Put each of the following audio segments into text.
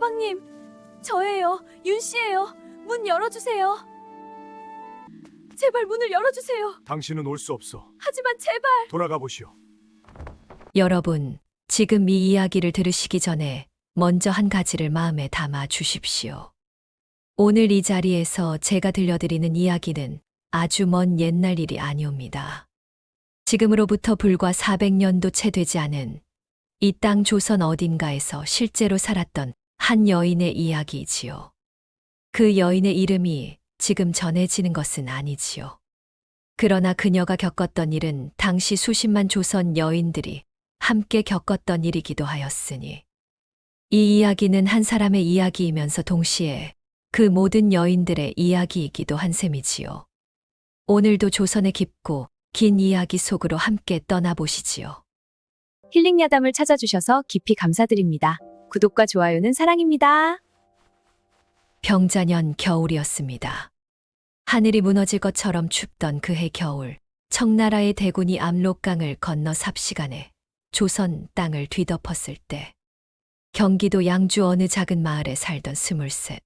서방님, 저예요. 윤 씨예요. 문 열어주세요. 제발 문을 열어주세요. 당신은 올 수 없어. 하지만 제발. 돌아가 보시오. 여러분, 지금 이 이야기를 들으시기 전에 먼저 한 가지를 마음에 담아 주십시오. 오늘 이 자리에서 제가 들려드리는 이야기는 아주 먼 옛날 일이 아니옵니다. 지금으로부터 불과 400년도 채 되지 않은 이 땅 조선 어딘가에서 실제로 살았던 한 여인의 이야기이지요. 그 여인의 이름이 지금 전해지는 것은 아니지요. 그러나 그녀가 겪었던 일은 당시 수십만 조선 여인들이 함께 겪었던 일이기도 하였으니 이 이야기는 한 사람의 이야기이면서 동시에 그 모든 여인들의 이야기이기도 한 셈이지요. 오늘도 조선의 깊고 긴 이야기 속으로 함께 떠나보시지요. 힐링 야담을 찾아주셔서 깊이 감사드립니다. 구독과 좋아요는 사랑입니다. 병자년 겨울이었습니다. 하늘이 무너질 것처럼 춥던 그해 겨울, 청나라의 대군이 압록강을 건너 삽시간에 조선 땅을 뒤덮었을 때 경기도 양주 어느 작은 마을에 살던 23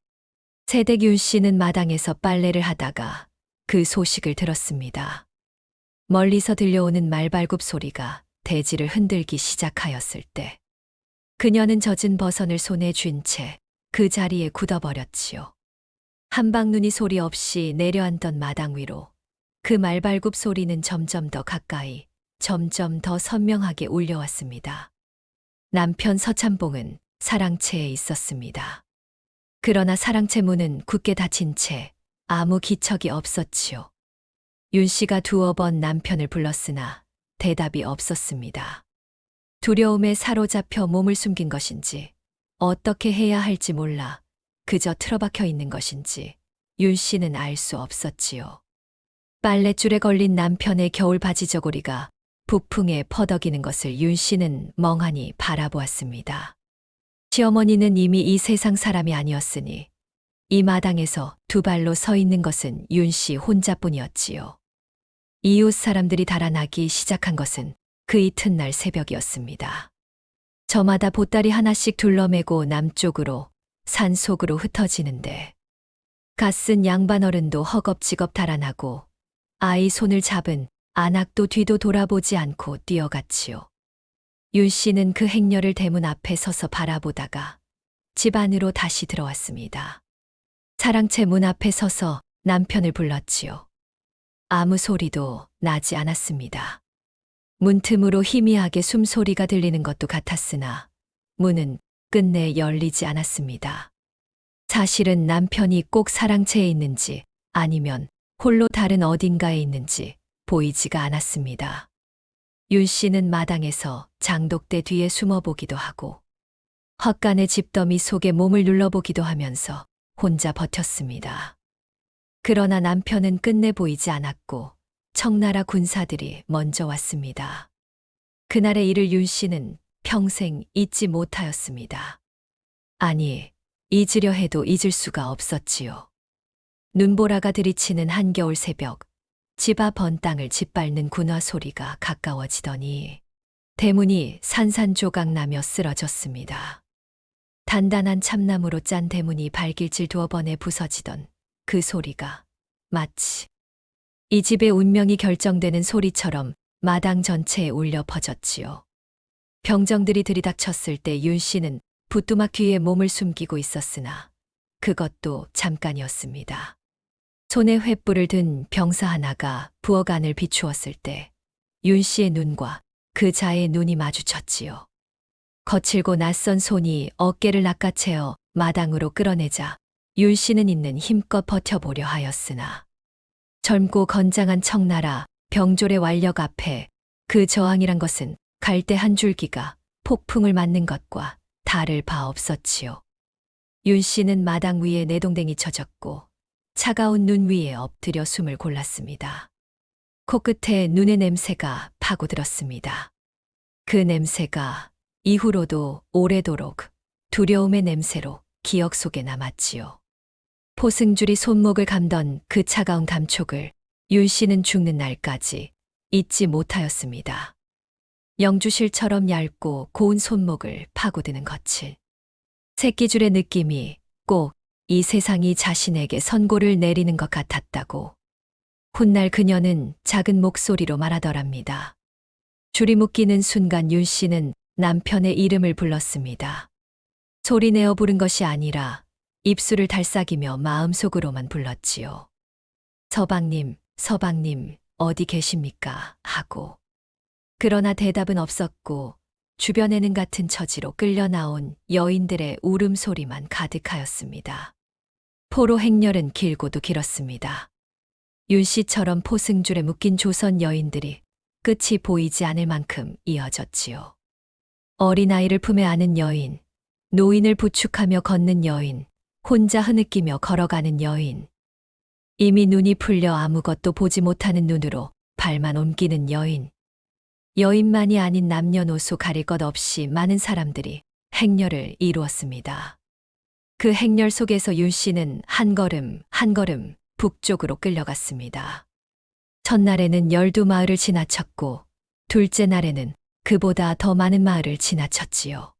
세댁 윤 씨는 마당에서 빨래를 하다가 그 소식을 들었습니다. 멀리서 들려오는 말발굽 소리가 대지를 흔들기 시작하였을 때 그녀는 젖은 버선을 손에 쥔 채 그 자리에 굳어버렸지요. 한방눈이 소리 없이 내려앉던 마당 위로 그 말발굽 소리는 점점 더 가까이, 점점 더 선명하게 울려왔습니다. 남편 서참봉은 사랑채에 있었습니다. 그러나 사랑채 문은 굳게 닫힌 채 아무 기척이 없었지요. 윤 씨가 두어 번 남편을 불렀으나 대답이 없었습니다. 두려움에 사로잡혀 몸을 숨긴 것인지, 어떻게 해야 할지 몰라 그저 틀어박혀 있는 것인지 윤 씨는 알 수 없었지요. 빨랫줄에 걸린 남편의 겨울 바지 저고리가 북풍에 퍼덕이는 것을 윤 씨는 멍하니 바라보았습니다. 시어머니는 이미 이 세상 사람이 아니었으니 이 마당에서 두 발로 서 있는 것은 윤 씨 혼자뿐이었지요. 이웃 사람들이 달아나기 시작한 것은 그 이튿날 새벽이었습니다. 저마다 보따리 하나씩 둘러매고 남쪽으로 산속으로 흩어지는데 갓쓴 양반 어른도 허겁지겁 달아나고 아이 손을 잡은 안악도 뒤도 돌아보지 않고 뛰어갔지요. 윤 씨는 그 행렬을 대문 앞에 서서 바라보다가 집 안으로 다시 들어왔습니다. 사랑채 문 앞에 서서 남편을 불렀지요. 아무 소리도 나지 않았습니다. 문틈으로 희미하게 숨소리가 들리는 것도 같았으나 문은 끝내 열리지 않았습니다. 사실은 남편이 꼭 사랑채에 있는지 아니면 홀로 다른 어딘가에 있는지 보이지가 않았습니다. 윤 씨는 마당에서 장독대 뒤에 숨어보기도 하고 헛간의 집더미 속에 몸을 눌러보기도 하면서 혼자 버텼습니다. 그러나 남편은 끝내 보이지 않았고 청나라 군사들이 먼저 왔습니다. 그날의 일을 윤 씨는 평생 잊지 못하였습니다. 아니, 잊으려 해도 잊을 수가 없었지요. 눈보라가 들이치는 한겨울 새벽, 집 앞 언 땅을 짓밟는 군화 소리가 가까워지더니 대문이 산산조각 나며 쓰러졌습니다. 단단한 참나무로 짠 대문이 발길질 두어 번에 부서지던 그 소리가 마치 이 집의 운명이 결정되는 소리처럼 마당 전체에 울려 퍼졌지요. 병정들이 들이닥쳤을 때 윤 씨는 부뚜막 뒤에 몸을 숨기고 있었으나 그것도 잠깐이었습니다. 손에 횃불을 든 병사 하나가 부엌 안을 비추었을 때 윤 씨의 눈과 그 자의 눈이 마주쳤지요. 거칠고 낯선 손이 어깨를 낚아채어 마당으로 끌어내자 윤 씨는 있는 힘껏 버텨보려 하였으나 젊고 건장한 청나라 병졸의 완력 앞에 그 저항이란 것은 갈대 한 줄기가 폭풍을 맞는 것과 다를 바 없었지요. 윤 씨는 마당 위에 내동댕이 쳐졌고 차가운 눈 위에 엎드려 숨을 골랐습니다. 코끝에 눈의 냄새가 파고들었습니다. 그 냄새가 이후로도 오래도록 두려움의 냄새로 기억 속에 남았지요. 포승줄이 손목을 감던 그 차가운 감촉을 윤 씨는 죽는 날까지 잊지 못하였습니다. 영주실처럼 얇고 고운 손목을 파고드는 거칠 새끼줄의 느낌이 꼭 이 세상이 자신에게 선고를 내리는 것 같았다고. 훗날 그녀는 작은 목소리로 말하더랍니다. 줄이 묶이는 순간 윤 씨는 남편의 이름을 불렀습니다. 소리내어 부른 것이 아니라 입술을 달싹이며 마음속으로만 불렀지요. 서방님, 서방님, 어디 계십니까? 하고. 그러나 대답은 없었고 주변에는 같은 처지로 끌려 나온 여인들의 울음소리만 가득하였습니다. 포로 행렬은 길고도 길었습니다. 윤 씨처럼 포승줄에 묶인 조선 여인들이 끝이 보이지 않을 만큼 이어졌지요. 어린아이를 품에 안은 여인, 노인을 부축하며 걷는 여인, 혼자 흐느끼며 걸어가는 여인, 이미 눈이 풀려 아무것도 보지 못하는 눈으로 발만 옮기는 여인, 여인만이 아닌 남녀노소 가릴 것 없이 많은 사람들이 행렬을 이루었습니다. 그 행렬 속에서 윤 씨는 한 걸음 한 걸음 북쪽으로 끌려갔습니다. 첫날에는 12마을을 지나쳤고 둘째 날에는 그보다 더 많은 마을을 지나쳤지요.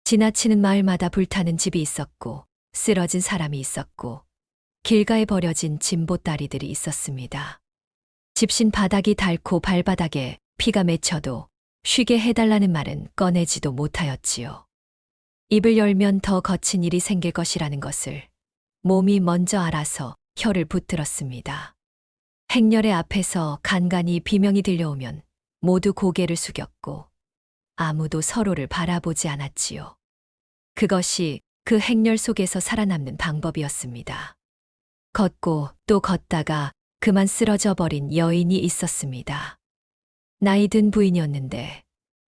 지나치는 마을마다 불타는 집이 있었고 쓰러진 사람이 있었고 길가에 버려진 진보다리들이 있었습니다. 집신 바닥이 닳고 발바닥에 피가 맺혀도 쉬게 해달라는 말은 꺼내지도 못하였지요. 입을 열면 더 거친 일이 생길 것이라는 것을 몸이 먼저 알아서 혀를 붙들었습니다. 행렬의 앞에서 간간히 비명이 들려오면 모두 고개를 숙였고 아무도 서로를 바라보지 않았지요. 그것이 그 행렬 속에서 살아남는 방법이었습니다. 걷고 또 걷다가 그만 쓰러져 버린 여인이 있었습니다. 나이 든 부인이었는데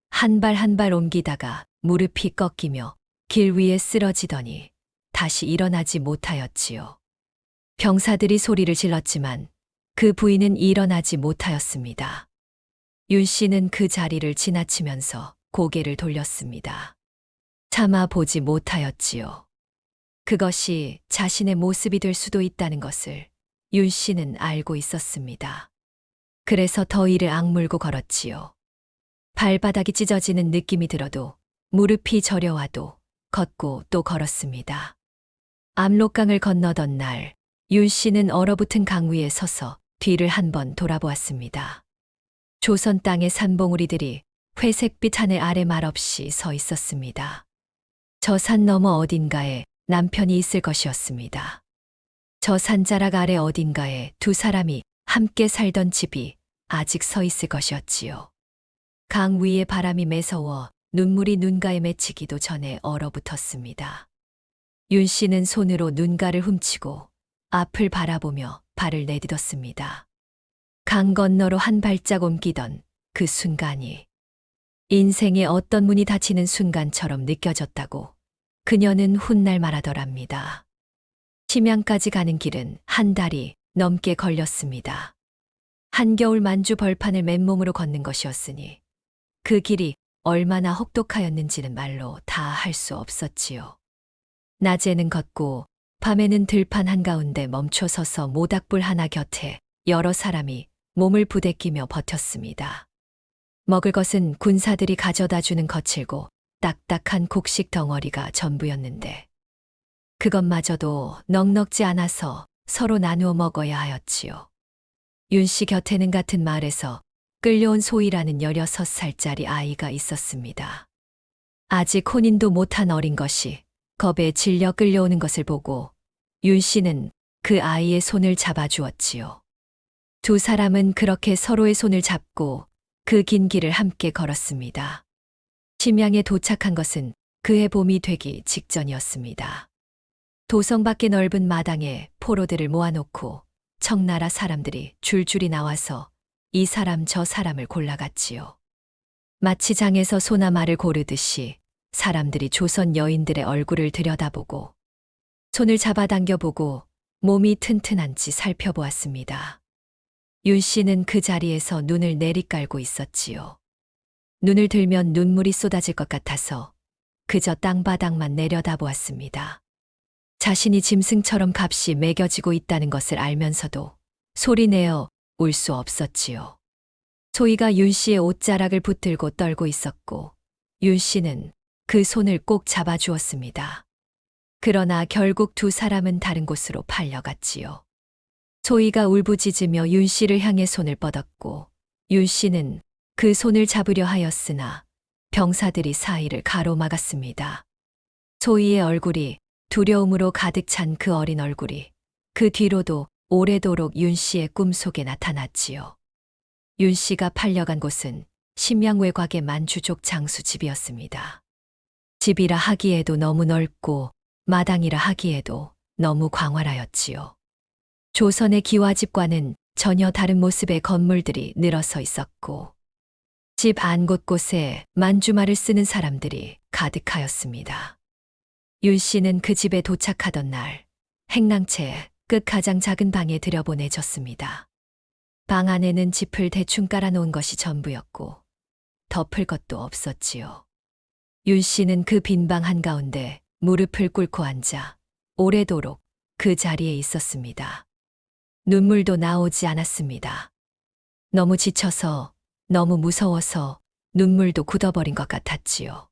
한 발 한 발 옮기다가 무릎이 꺾이며 길 위에 쓰러지더니 다시 일어나지 못하였지요. 병사들이 소리를 질렀지만 그 부인은 일어나지 못하였습니다. 윤 씨는 그 자리를 지나치면서 고개를 돌렸습니다. 차마 보지 못하였지요. 그것이 자신의 모습이 될 수도 있다는 것을 윤 씨는 알고 있었습니다. 그래서 더 이를 악물고 걸었지요. 발바닥이 찢어지는 느낌이 들어도 무릎이 저려와도 걷고 또 걸었습니다. 압록강을 건너던 날, 윤 씨는 얼어붙은 강 위에 서서 뒤를 한번 돌아보았습니다. 조선 땅의 산봉우리들이 회색빛 하늘 아래 말없이 서 있었습니다. 저 산 너머 어딘가에 남편이 있을 것이었습니다. 저 산자락 아래 어딘가에 두 사람이 함께 살던 집이 아직 서 있을 것이었지요. 강 위에 바람이 매서워 눈물이 눈가에 맺히기도 전에 얼어붙었습니다. 윤 씨는 손으로 눈가를 훔치고 앞을 바라보며 발을 내딛었습니다. 강 건너로 한 발짝 옮기던 그 순간이 인생의 어떤 문이 닫히는 순간처럼 느껴졌다고 그녀는 훗날 말하더랍니다. 심양까지 가는 길은 한 달이 넘게 걸렸습니다. 한겨울 만주 벌판을 맨몸으로 걷는 것이었으니 그 길이 얼마나 혹독하였는지는 말로 다 할 수 없었지요. 낮에는 걷고 밤에는 들판 한가운데 멈춰 서서 모닥불 하나 곁에 여러 사람이 몸을 부대끼며 버텼습니다. 먹을 것은 군사들이 가져다 주는 거칠고 딱딱한 곡식 덩어리가 전부였는데 그것마저도 넉넉지 않아서 서로 나누어 먹어야 하였지요. 윤 씨 곁에는 같은 마을에서 끌려온 소희라는 16살짜리 아이가 있었습니다. 아직 혼인도 못한 어린 것이 겁에 질려 끌려오는 것을 보고 윤 씨는 그 아이의 손을 잡아주었지요. 두 사람은 그렇게 서로의 손을 잡고 그 긴 길을 함께 걸었습니다. 심양에 도착한 것은 그해 봄이 되기 직전이었습니다. 도성 밖의 넓은 마당에 포로들을 모아놓고 청나라 사람들이 줄줄이 나와서 이 사람 저 사람을 골라갔지요. 마치 장에서 소나 말을 고르듯이 사람들이 조선 여인들의 얼굴을 들여다보고 손을 잡아당겨보고 몸이 튼튼한지 살펴보았습니다. 윤 씨는 그 자리에서 눈을 내리깔고 있었지요. 눈을 들면 눈물이 쏟아질 것 같아서 그저 땅바닥만 내려다보았습니다. 자신이 짐승처럼 값이 매겨지고 있다는 것을 알면서도 소리내어 울 수 없었지요. 소희가 윤 씨의 옷자락을 붙들고 떨고 있었고 윤 씨는 그 손을 꼭 잡아주었습니다. 그러나 결국 두 사람은 다른 곳으로 팔려갔지요. 소희가 울부짖으며 윤 씨를 향해 손을 뻗었고 윤 씨는 그 손을 잡으려 하였으나 병사들이 사이를 가로막았습니다. 소희의 얼굴이 두려움으로 가득 찬 그 어린 얼굴이 그 뒤로도 오래도록 윤 씨의 꿈속에 나타났지요. 윤 씨가 팔려간 곳은 심양 외곽의 만주족 장수 집이었습니다. 집이라 하기에도 너무 넓고 마당이라 하기에도 너무 광활하였지요. 조선의 기와집과는 전혀 다른 모습의 건물들이 늘어서 있었고 집 안 곳곳에 만주말을 쓰는 사람들이 가득하였습니다. 윤 씨는 그 집에 도착하던 날 행랑채 끝 가장 작은 방에 들여보내졌습니다. 방 안에는 짚을 대충 깔아놓은 것이 전부였고 덮을 것도 없었지요. 윤 씨는 그 빈 방 한가운데 무릎을 꿇고 앉아 오래도록 그 자리에 있었습니다. 눈물도 나오지 않았습니다. 너무 지쳐서, 너무 무서워서 눈물도 굳어버린 것 같았지요.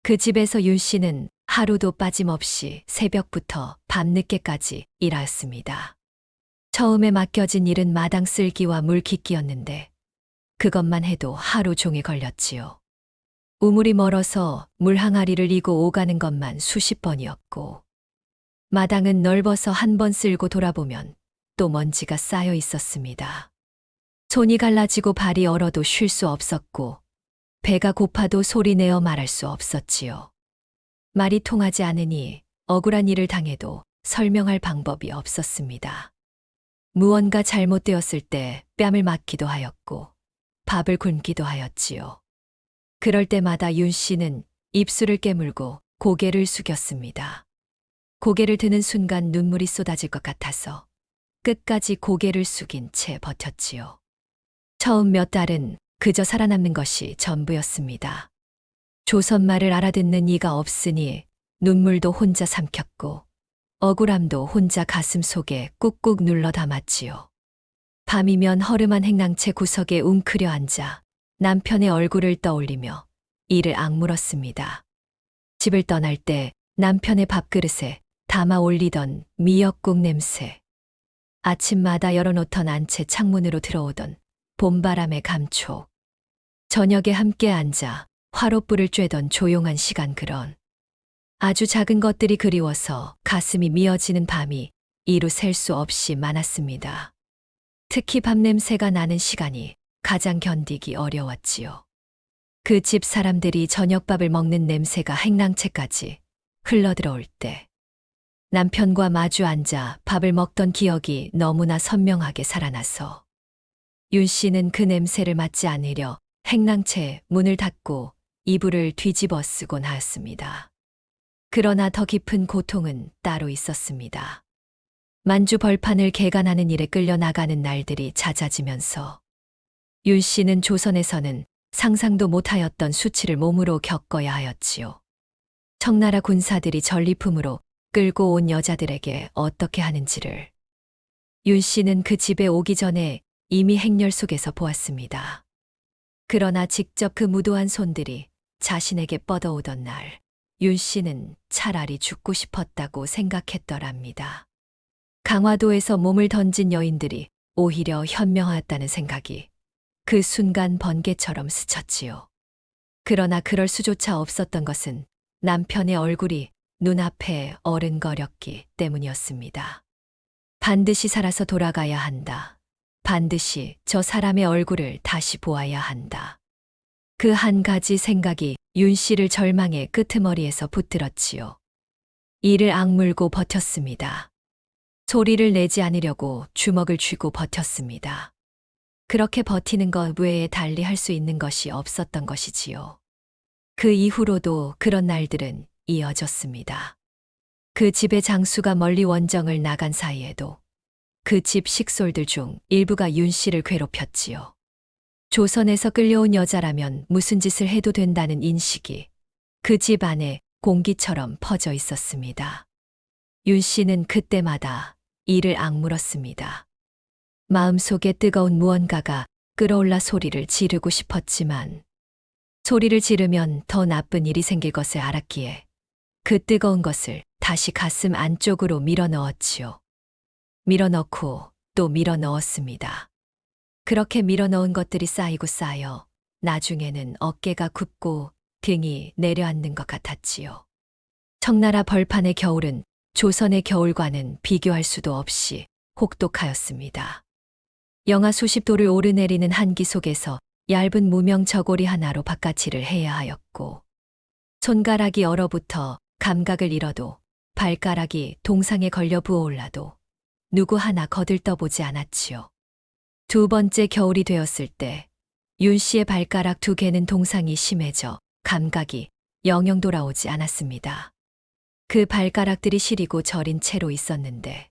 그 집에서 윤 씨는 하루도 빠짐없이 새벽부터 밤늦게까지 일하였습니다. 처음에 맡겨진 일은 마당 쓸기와 물 깃기였는데 그것만 해도 하루 종일 걸렸지요. 우물이 멀어서 물 항아리를 이고 오가는 것만 수십 번이었고 마당은 넓어서 한 번 쓸고 돌아보면 또 먼지가 쌓여 있었습니다. 손이 갈라지고 발이 얼어도 쉴 수 없었고 배가 고파도 소리내어 말할 수 없었지요. 말이 통하지 않으니 억울한 일을 당해도 설명할 방법이 없었습니다. 무언가 잘못되었을 때 뺨을 맞기도 하였고 밥을 굶기도 하였지요. 그럴 때마다 윤 씨는 입술을 깨물고 고개를 숙였습니다. 고개를 드는 순간 눈물이 쏟아질 것 같아서 끝까지 고개를 숙인 채 버텼지요. 처음 몇 달은 그저 살아남는 것이 전부였습니다. 조선말을 알아듣는 이가 없으니 눈물도 혼자 삼켰고 억울함도 혼자 가슴 속에 꾹꾹 눌러 담았지요. 밤이면 허름한 행랑채 구석에 웅크려 앉아 남편의 얼굴을 떠올리며 이를 악물었습니다. 집을 떠날 때 남편의 밥그릇에 담아 올리던 미역국 냄새, 아침마다 열어놓던 안채 창문으로 들어오던 봄바람의 감촉, 저녁에 함께 앉아 화롯불을 쬐던 조용한 시간 그런 아주 작은 것들이 그리워서 가슴이 미어지는 밤이 이루 셀 수 없이 많았습니다. 특히 밥 냄새가 나는 시간이 가장 견디기 어려웠지요. 그 집 사람들이 저녁밥을 먹는 냄새가 행랑채까지 흘러들어올 때 남편과 마주 앉아 밥을 먹던 기억이 너무나 선명하게 살아나서 윤 씨는 그 냄새를 맡지 않으려 행랑채 문을 닫고 이불을 뒤집어 쓰곤 하였습니다. 그러나 더 깊은 고통은 따로 있었습니다. 만주 벌판을 개간하는 일에 끌려 나가는 날들이 잦아지면서 윤 씨는 조선에서는 상상도 못하였던 수치를 몸으로 겪어야 하였지요. 청나라 군사들이 전리품으로 끌고 온 여자들에게 어떻게 하는지를 윤 씨는 그 집에 오기 전에 이미 행렬 속에서 보았습니다. 그러나 직접 그 무도한 손들이 자신에게 뻗어오던 날, 윤 씨는 차라리 죽고 싶었다고 생각했더랍니다. 강화도에서 몸을 던진 여인들이 오히려 현명하였다는 생각이 그 순간 번개처럼 스쳤지요. 그러나 그럴 수조차 없었던 것은 남편의 얼굴이 눈앞에 어른거렸기 때문이었습니다. 반드시 살아서 돌아가야 한다. 반드시 저 사람의 얼굴을 다시 보아야 한다. 그 한 가지 생각이 윤 씨를 절망의 끄트머리에서 붙들었지요. 이를 악물고 버텼습니다. 소리를 내지 않으려고 주먹을 쥐고 버텼습니다. 그렇게 버티는 것 외에 달리 할 수 있는 것이 없었던 것이지요. 그 이후로도 그런 날들은 이어졌습니다. 그 집의 장수가 멀리 원정을 나간 사이에도 그 집 식솔들 중 일부가 윤 씨를 괴롭혔지요. 조선에서 끌려온 여자라면 무슨 짓을 해도 된다는 인식이 그 집 안에 공기처럼 퍼져 있었습니다. 윤 씨는 그때마다 이를 악물었습니다. 마음속에 뜨거운 무언가가 끌어올라 소리를 지르고 싶었지만 소리를 지르면 더 나쁜 일이 생길 것을 알았기에 그 뜨거운 것을 다시 가슴 안쪽으로 밀어 넣었지요. 밀어 넣고 또 밀어 넣었습니다. 그렇게 밀어 넣은 것들이 쌓이고 쌓여 나중에는 어깨가 굽고 등이 내려앉는 것 같았지요. 청나라 벌판의 겨울은 조선의 겨울과는 비교할 수도 없이 혹독하였습니다. 영하 수십 도를 오르내리는 한기 속에서 얇은 무명 저고리 하나로 바깥일을 해야 하였고, 손가락이 얼어붙어 감각을 잃어도 발가락이 동상에 걸려 부어올라도 누구 하나 거들떠보지 않았지요. 두 번째 겨울이 되었을 때 윤 씨의 발가락 두 개는 동상이 심해져 감각이 영영 돌아오지 않았습니다. 그 발가락들이 시리고 저린 채로 있었는데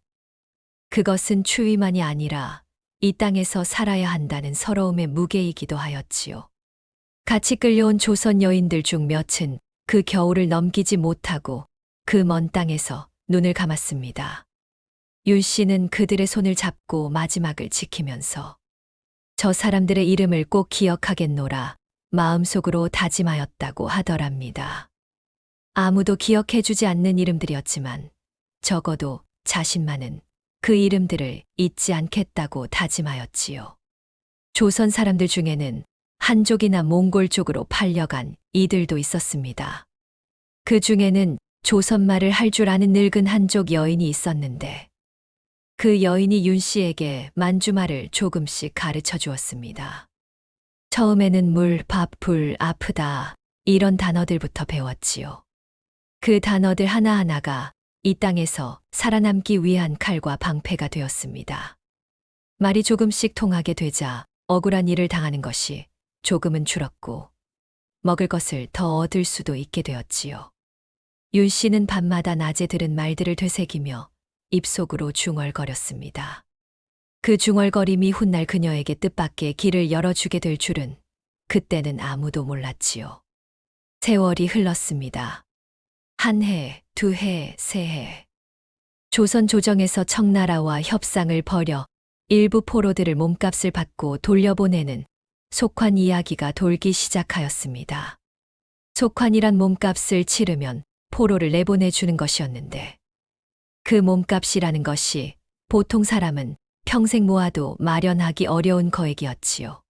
그것은 추위만이 아니라 이 땅에서 살아야 한다는 서러움의 무게이기도 하였지요. 같이 끌려온 조선 여인들 중 몇은 그 겨울을 넘기지 못하고 그 먼 땅에서 눈을 감았습니다. 윤 씨는 그들의 손을 잡고 마지막을 지키면서 저 사람들의 이름을 꼭 기억하겠노라 마음속으로 다짐하였다고 하더랍니다. 아무도 기억해주지 않는 이름들이었지만 적어도 자신만은 그 이름들을 잊지 않겠다고 다짐하였지요. 조선 사람들 중에는 한족이나 몽골 쪽으로 팔려간 이들도 있었습니다. 그 중에는 조선말을 할 줄 아는 늙은 한족 여인이 있었는데 그 여인이 윤 씨에게 만주말을 조금씩 가르쳐 주었습니다. 처음에는 물, 밥, 불, 아프다 이런 단어들부터 배웠지요. 그 단어들 하나하나가 이 땅에서 살아남기 위한 칼과 방패가 되었습니다. 말이 조금씩 통하게 되자 억울한 일을 당하는 것이 조금은 줄었고 먹을 것을 더 얻을 수도 있게 되었지요. 윤 씨는 밤마다 낮에 들은 말들을 되새기며 입속으로 중얼거렸습니다. 그 중얼거림이 훗날 그녀에게 뜻밖의 길을 열어주게 될 줄은 그때는 아무도 몰랐지요. 세월이 흘렀습니다. 한 해, 두 해, 세 해. 조선 조정에서 청나라와 협상을 벌여 일부 포로들을 몸값을 받고 돌려보내는 속환 이야기가 돌기 시작하였습니다. 속환이란 몸값을 치르면 포로를 내보내주는 것이었는데 그 몸값이라는 것이 보통 사람은 평생 모아도 마련하기 어려운 거액이었지요.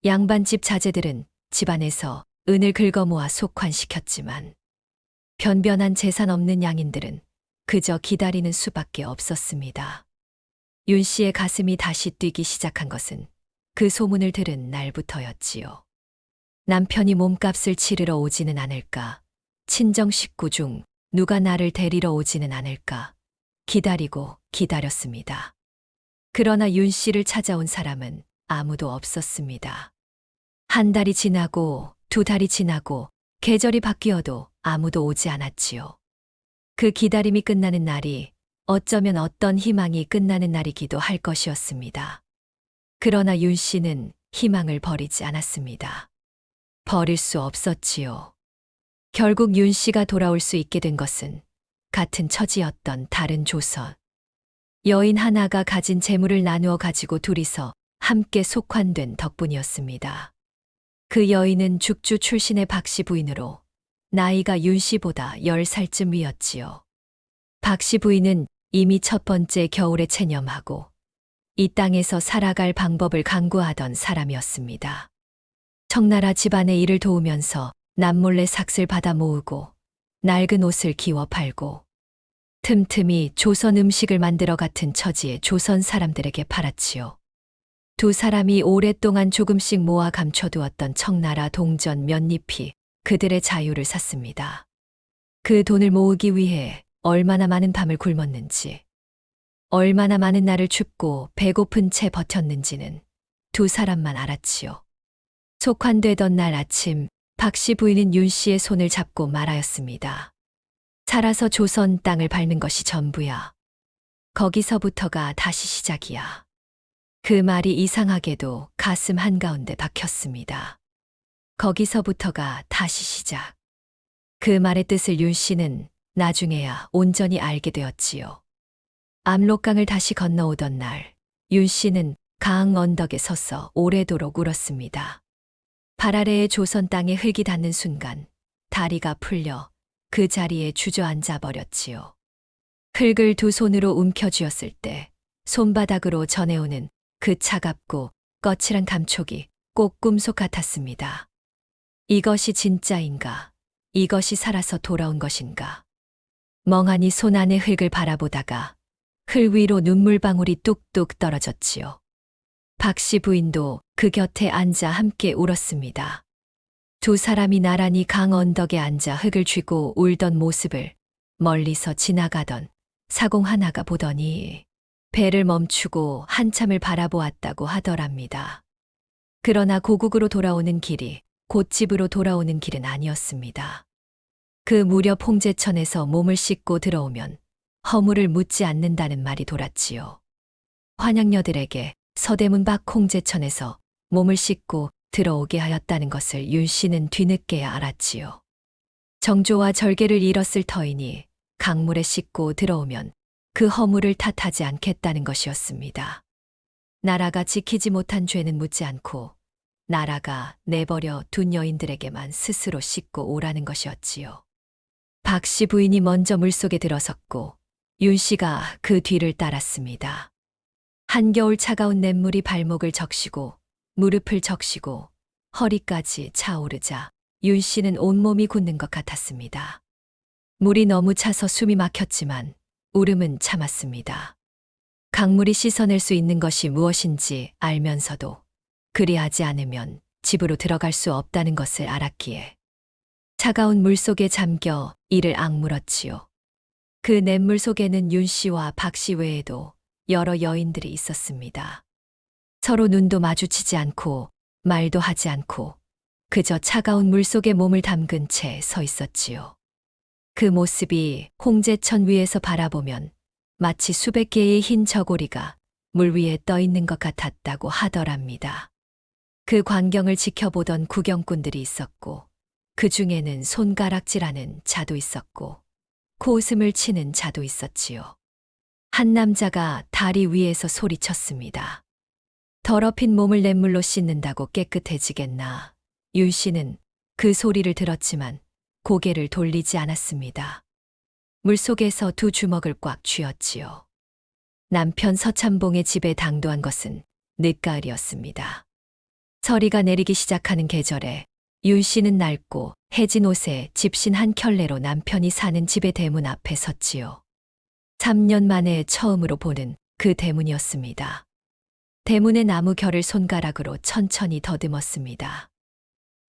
양반집 자제들은 집안에서 은을 긁어 모아 속환시켰지만 변변한 재산 없는 양인들은 그저 기다리는 수밖에 없었습니다. 윤 씨의 가슴이 다시 뛰기 시작한 것은 그 소문을 들은 날부터였지요. 남편이 몸값을 치르러 오지는 않을까, 친정 식구 중 누가 나를 데리러 오지는 않을까 기다리고 기다렸습니다. 그러나 윤 씨를 찾아온 사람은 아무도 없었습니다. 한 달이 지나고 두 달이 지나고 계절이 바뀌어도 아무도 오지 않았지요. 그 기다림이 끝나는 날이 어쩌면 어떤 희망이 끝나는 날이기도 할 것이었습니다. 그러나 윤 씨는 희망을 버리지 않았습니다. 버릴 수 없었지요. 결국 윤 씨가 돌아올 수 있게 된 것은 같은 처지였던 다른 조선 여인 하나가 가진 재물을 나누어 가지고 둘이서 함께 속환된 덕분이었습니다. 그 여인은 죽주 출신의 박씨 부인으로 나이가 윤 씨보다 10살쯤 위였지요. 박씨 부인은 이미 첫 번째 겨울에 체념하고 이 땅에서 살아갈 방법을 강구하던 사람이었습니다. 청나라 집안의 일을 도우면서 남몰래 삭슬 받아 모으고 낡은 옷을 기워 팔고 틈틈이 조선 음식을 만들어 같은 처지의 조선 사람들에게 팔았지요. 두 사람이 오랫동안 조금씩 모아 감춰두었던 청나라 동전 몇 잎이 그들의 자유를 샀습니다. 그 돈을 모으기 위해 얼마나 많은 밤을 굶었는지, 얼마나 많은 날을 춥고 배고픈 채 버텼는지는 두 사람만 알았지요. 속환되던 날 아침 박씨 부인은 윤 씨의 손을 잡고 말하였습니다. 살아서 조선 땅을 밟는 것이 전부야. 거기서부터가 다시 시작이야. 그 말이 이상하게도 가슴 한가운데 박혔습니다. 거기서부터가 다시 시작. 그 말의 뜻을 윤 씨는 나중에야 온전히 알게 되었지요. 압록강을 다시 건너오던 날, 윤 씨는 강 언덕에 서서 오래도록 울었습니다. 발 아래의 조선 땅에 흙이 닿는 순간 다리가 풀려 그 자리에 주저앉아 버렸지요. 흙을 두 손으로 움켜쥐었을 때 손바닥으로 전해오는 그 차갑고 거칠한 감촉이 꼭 꿈속 같았습니다. 이것이 진짜인가? 이것이 살아서 돌아온 것인가? 멍하니 손 안의 흙을 바라보다가 흙 위로 눈물방울이 뚝뚝 떨어졌지요. 박씨 부인도 그 곁에 앉아 함께 울었습니다. 두 사람이 나란히 강 언덕에 앉아 흙을 쥐고 울던 모습을 멀리서 지나가던 사공 하나가 보더니 배를 멈추고 한참을 바라보았다고 하더랍니다. 그러나 고국으로 돌아오는 길이 곧 집으로 돌아오는 길은 아니었습니다. 그 무렵 홍제천에서 몸을 씻고 들어오면 허물을 묻지 않는다는 말이 돌았지요. 환양녀들에게 서대문 밖 홍제천에서 몸을 씻고 들어오게 하였다는 것을 윤 씨는 뒤늦게야 알았지요. 정조와 절개를 잃었을 터이니 강물에 씻고 들어오면 그 허물을 탓하지 않겠다는 것이었습니다. 나라가 지키지 못한 죄는 묻지 않고 나라가 내버려 둔 여인들에게만 스스로 씻고 오라는 것이었지요. 박씨 부인이 먼저 물속에 들어섰고 윤 씨가 그 뒤를 따랐습니다. 한겨울 차가운 냇물이 발목을 적시고 무릎을 적시고 허리까지 차오르자 윤 씨는 온몸이 굳는 것 같았습니다. 물이 너무 차서 숨이 막혔지만 울음은 참았습니다. 강물이 씻어낼 수 있는 것이 무엇인지 알면서도 그리하지 않으면 집으로 들어갈 수 없다는 것을 알았기에 차가운 물 속에 잠겨 이를 악물었지요. 그 냇물 속에는 윤 씨와 박 씨 외에도 여러 여인들이 있었습니다. 서로 눈도 마주치지 않고 말도 하지 않고 그저 차가운 물 속에 몸을 담근 채 서 있었지요. 그 모습이 홍제천 위에서 바라보면 마치 수백 개의 흰 저고리가 물 위에 떠 있는 것 같았다고 하더랍니다. 그 광경을 지켜보던 구경꾼들이 있었고 그 중에는 손가락질하는 자도 있었고 코웃음을 치는 자도 있었지요. 한 남자가 다리 위에서 소리쳤습니다. 더럽힌 몸을 냇물로 씻는다고 깨끗해지겠나. 윤 씨는 그 소리를 들었지만 고개를 돌리지 않았습니다. 물속에서 두 주먹을 꽉 쥐었지요. 남편 서참봉의 집에 당도한 것은 늦가을이었습니다. 서리가 내리기 시작하는 계절에 윤 씨는 낡고 해진 옷에 집신 한 켤레로 남편이 사는 집의 대문 앞에 섰지요. 3년 만에 처음으로 보는 그 대문이었습니다. 대문의 나무 결을 손가락으로 천천히 더듬었습니다.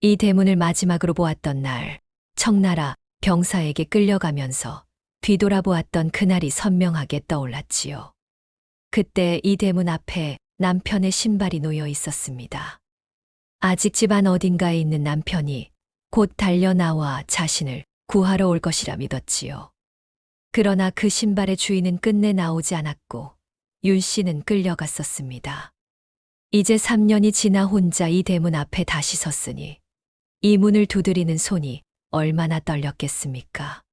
이 대문을 마지막으로 보았던 날, 청나라 병사에게 끌려가면서 뒤돌아보았던 그날이 선명하게 떠올랐지요. 그때 이 대문 앞에 남편의 신발이 놓여 있었습니다. 아직 집안 어딘가에 있는 남편이 곧 달려나와 자신을 구하러 올 것이라 믿었지요. 그러나 그 신발의 주인은 끝내 나오지 않았고 윤 씨는 끌려갔었습니다. 이제 3년이 지나 혼자 이 대문 앞에 다시 섰으니 이 문을 두드리는 손이 얼마나 떨렸겠습니까?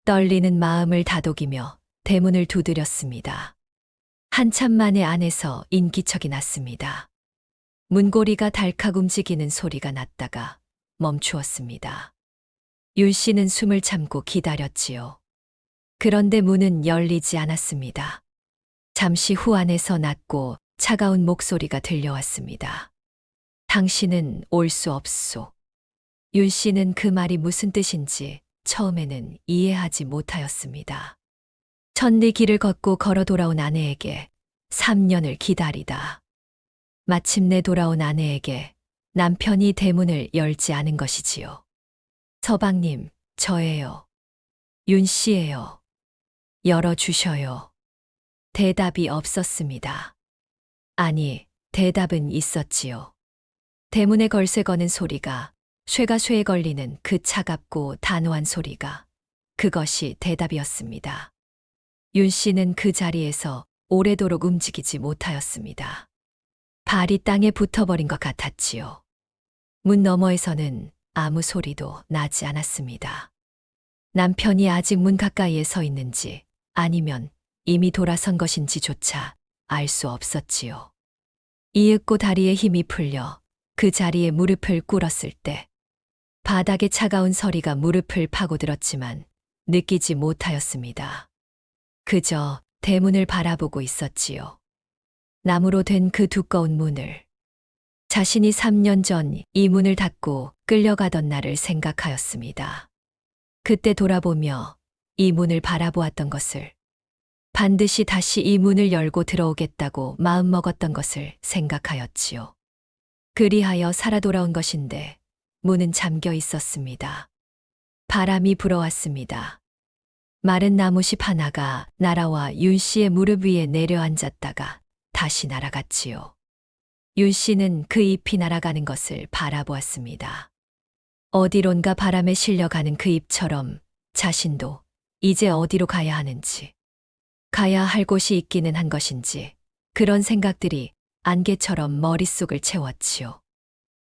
떨리는 마음을 다독이며 대문을 두드렸습니다. 한참 만에 안에서 인기척이 났습니다. 문고리가 달칵 움직이는 소리가 났다가 멈추었습니다. 윤 씨는 숨을 참고 기다렸지요. 그런데 문은 열리지 않았습니다. 잠시 후 안에서 낮고 차가운 목소리가 들려왔습니다. 당신은 올 수 없소. 윤 씨는 그 말이 무슨 뜻인지 처음에는 이해하지 못하였습니다. 천리 길을 걷고 걸어 돌아온 아내에게 3년을 기다리다. 마침내 돌아온 아내에게 남편이 대문을 열지 않은 것이지요. 서방님, 저예요. 윤 씨예요. 열어주셔요. 대답이 없었습니다. 아니, 대답은 있었지요. 대문에 걸쇠 거는 소리가, 쇠가 쇠에 걸리는 그 차갑고 단호한 소리가, 그것이 대답이었습니다. 윤 씨는 그 자리에서 오래도록 움직이지 못하였습니다. 발이 땅에 붙어버린 것 같았지요. 문 너머에서는 아무 소리도 나지 않았습니다. 남편이 아직 문 가까이에 서 있는지 아니면 이미 돌아선 것인지조차 알 수 없었지요. 이윽고 다리에 힘이 풀려 그 자리에 무릎을 꿇었을 때 바닥에 차가운 서리가 무릎을 파고들었지만 느끼지 못하였습니다. 그저 대문을 바라보고 있었지요. 나무로 된 그 두꺼운 문을. 자신이 3년 전 이 문을 닫고 끌려가던 날을 생각하였습니다. 그때 돌아보며 이 문을 바라보았던 것을, 반드시 다시 이 문을 열고 들어오겠다고 마음먹었던 것을 생각하였지요. 그리하여 살아 돌아온 것인데 문은 잠겨 있었습니다. 바람이 불어왔습니다. 마른 나무잎 하나가 날아와 윤 씨의 무릎 위에 내려앉았다가 다시 날아갔지요. 윤 씨는 그 잎이 날아가는 것을 바라보았습니다. 어디론가 바람에 실려가는 그 잎처럼 자신도 이제 어디로 가야 하는지, 가야 할 곳이 있기는 한 것인지, 그런 생각들이 안개처럼 머릿속을 채웠지요.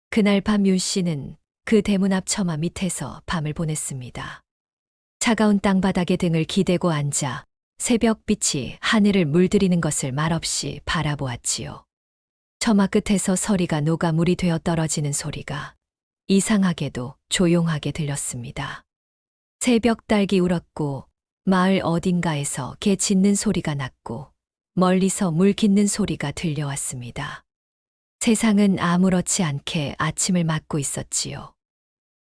그날 밤 윤 씨는 그 대문 앞 처마 밑에서 밤을 보냈습니다. 차가운 땅바닥에 등을 기대고 앉아 새벽빛이 하늘을 물들이는 것을 말없이 바라보았지요. 처마 끝에서 서리가 녹아 물이 되어 떨어지는 소리가 이상하게도 조용하게 들렸습니다. 새벽 딸기 울었고 마을 어딘가에서 개 짖는 소리가 났고 멀리서 물 깃는 소리가 들려왔습니다. 세상은 아무렇지 않게 아침을 맞고 있었지요.